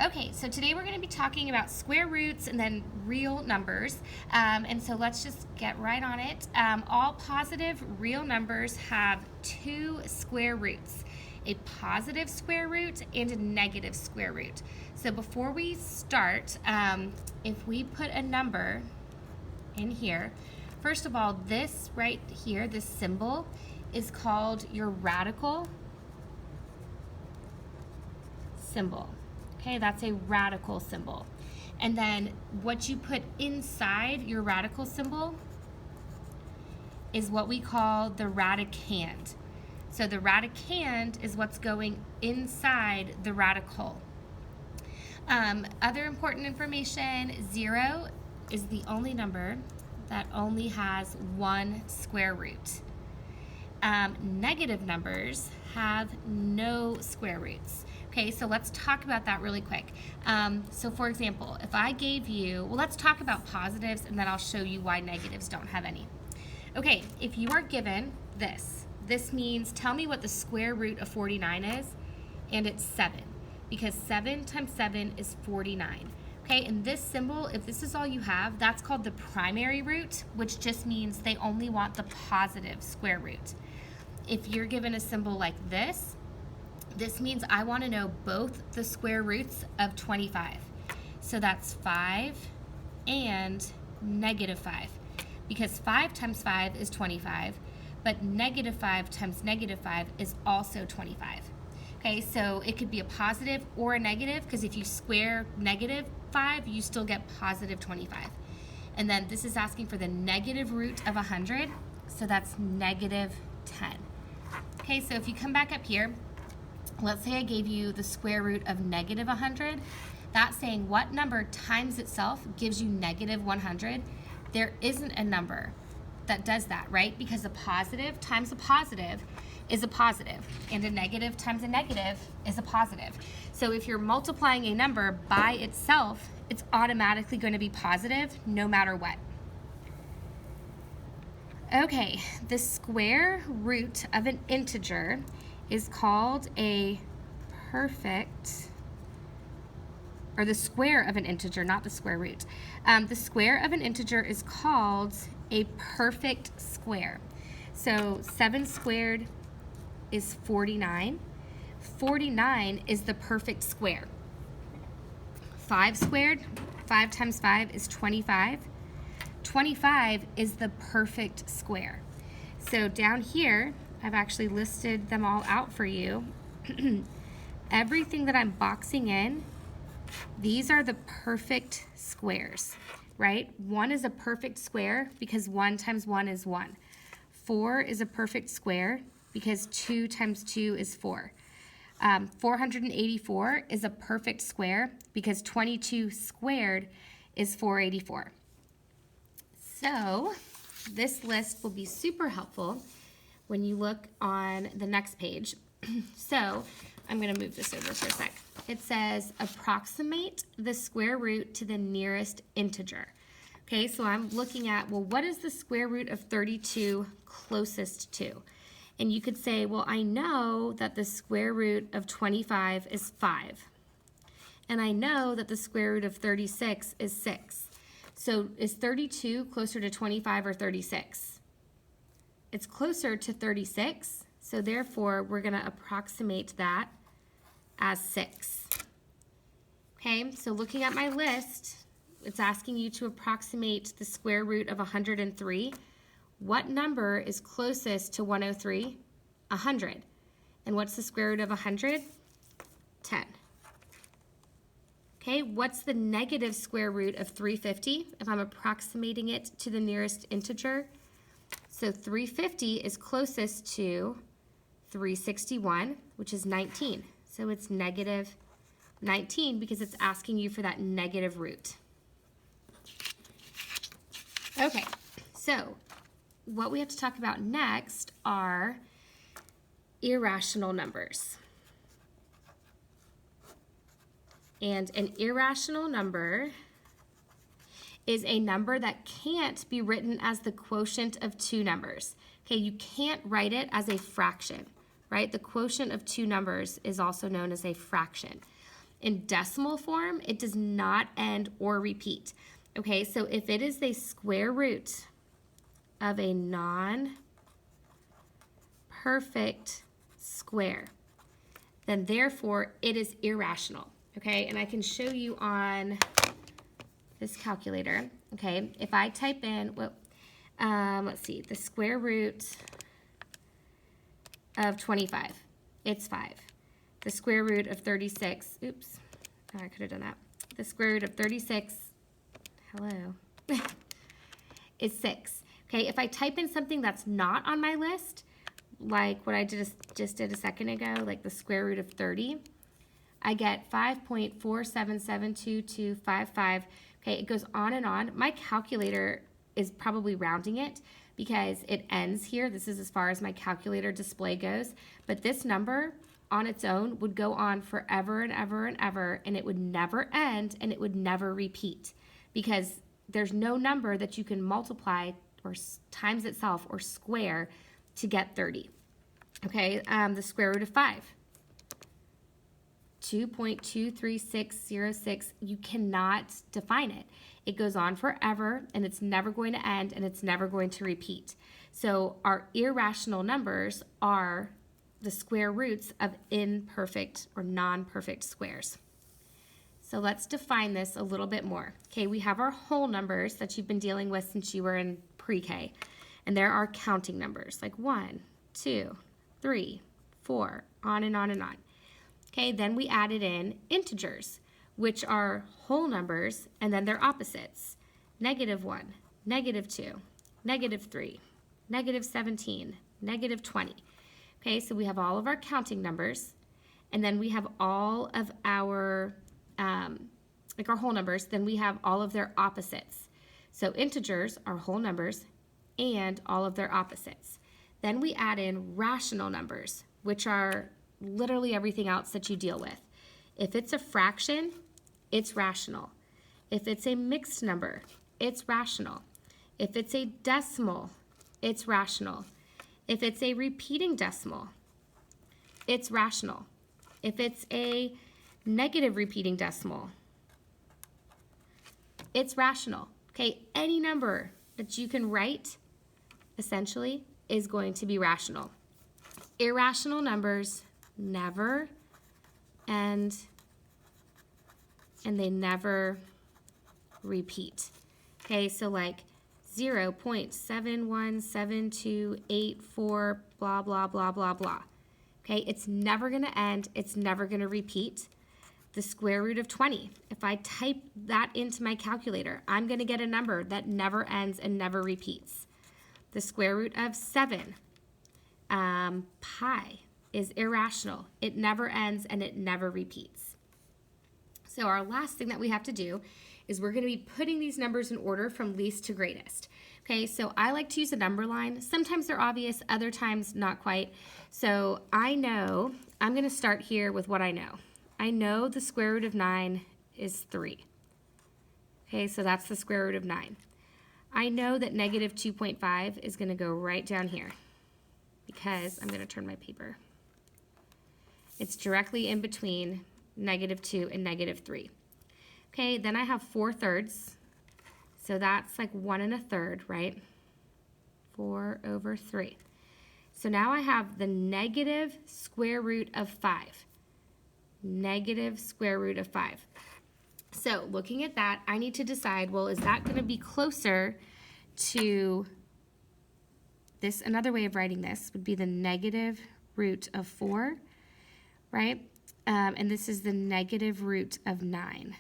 Okay, so today we're going to be talking about square roots and then real numbers. And so let's just get right on it. All positive real numbers have two square roots, a positive square root and a negative square root. So before we start, if we put a number in here, first of all, this right here, this symbol, is called your radical symbol. Okay, that's a radical symbol. And then what you put inside your radical symbol is what we call the radicand. So the radicand is what's going inside the radical. Other important information, 0 is the only number that only has one square root. Negative numbers have no square roots. Okay, so let's talk about that really quick. So for example, if I gave you, well, let's talk about positives and then I'll show you why negatives don't have any. Okay, if you are given this means tell me what the square root of 49 is, and it's 7, because 7 times 7 is 49. Okay, and this symbol, if this is all you have, that's called the primary root, which just means they only want the positive square root. If you're given a symbol like this means I want to know both the square roots of 25. So that's 5 and negative 5, because 5 times 5 is 25, but negative 5 times negative 5 is also 25. Okay, so it could be a positive or a negative, because if you square negative 5, you still get positive 25. And then this is asking for the negative root of 100, so that's negative 10. Okay, so if you come back up here, let's say I gave you the square root of negative 100. That's saying what number times itself gives you negative 100. There isn't a number that does that, right? Because a positive times a positive is a positive, and a negative times a negative is a positive. So if you're multiplying a number by itself, it's automatically going to be positive no matter what. Okay, the square root of an integer is called a perfect, or the square of an integer, not the square root. The square of an integer is called a perfect square. So 7 squared is 49. 49 is the perfect square. 5 squared, 5 times 5 is 25. 25 is the perfect square. So down here, I've actually listed them all out for you. Everything that I'm boxing in, these are the perfect squares, right? 1 is a perfect square because 1 times 1 is 1. 4 is a perfect square because 2 times 2 is 4. 484 is a perfect square because 22 squared is 484. So this list will be super helpful when you look on the next page. So I'm going to move this over for a sec. It says approximate the square root to the nearest integer. Okay, so I'm looking at, well, what is the square root of 32 closest to? And you could say, well, I know that the square root of 25 is 5. And I know that the square root of 36 is 6. So is 32 closer to 25 or 36? It's closer to 36, so therefore we're going to approximate that as 6. Okay, so looking at my list, it's asking you to approximate the square root of 103. What number is closest to 103? 100. And what's the square root of 100? 10. Okay, what's the negative square root of 350 if I'm approximating it to the nearest integer? So 350 is closest to 361, which is 19. So it's negative 19 because it's asking you for that negative root. Okay, so what we have to talk about next are irrational numbers. And an irrational number is a number that can't be written as the quotient of two numbers. Okay, you can't write it as a fraction, right? The quotient of two numbers is also known as a fraction. in decimal form, it does not end or repeat. Okay, so if it is the square root of a non-perfect square, then therefore it is irrational. Okay, and I can show you on this calculator. Okay, if I type in, let's see, the square root of 25, it's 5. The square root of 36, oops, I could have done that. The square root of 36, hello, is 6. Okay, if I type in something that's not on my list, like what I just did a second ago, like the square root of 30, I get 5.47722255. Okay, it goes on and on. My calculator is probably rounding it because it ends here. This is as far as my calculator display goes. But this number on its own would go on forever and ever and ever, and it would never end and it would never repeat because there's no number that you can multiply or times itself or square to get 30. Okay, the square root of 5. 2.23606, you cannot define it. It goes on forever and it's never going to end and it's never going to repeat. So our irrational numbers are the square roots of imperfect or non-perfect squares. So let's define this a little bit more. Okay, we have our whole numbers that you've been dealing with since you were in pre-K. And there are counting numbers like 1, 2, 3, 4, on and on and on. Okay, then we added in integers, which are whole numbers, and then their opposites. -1, -2, -3, -17, -20. Okay, so we have all of our counting numbers, and then we have all of our, like our whole numbers, then we have all of their opposites. So integers are whole numbers and all of their opposites. Then we add in rational numbers, which are literally everything else that you deal with. If it's a fraction, it's rational. If it's a mixed number, it's rational. If it's a decimal, it's rational. If it's a repeating decimal, it's rational. If it's a negative repeating decimal, it's rational. Okay, any number that you can write, essentially, is going to be rational. Irrational numbers never end and they never repeat. Okay, so like 0.717284 blah blah blah blah blah. Okay, it's never going to end, it's never going to repeat. The square root of 20, if I type that into my calculator, I'm going to get a number that never ends and never repeats. The square root of 7, pi, is irrational. It never ends and it never repeats. So our last thing that we have to do is we're going to be putting these numbers in order from least to greatest. Okay, so I like to use a number line. Sometimes they're obvious, other times not quite. So I know, I'm going to start here with what I know. I know the square root of 9 is 3. Okay, so that's the square root of 9. I know that negative 2.5 is going to go right down here because I'm going to turn my paper. It's directly in between -2 and -3. Okay, then I have 4/3. So that's like 1 1/3, right? 4/3. So now I have the negative square root of 5. Negative square root of 5. So looking at that, I need to decide, well, is that going to be closer to this? Another way of writing this would be the negative root of 4, right? And this is the negative root of 9.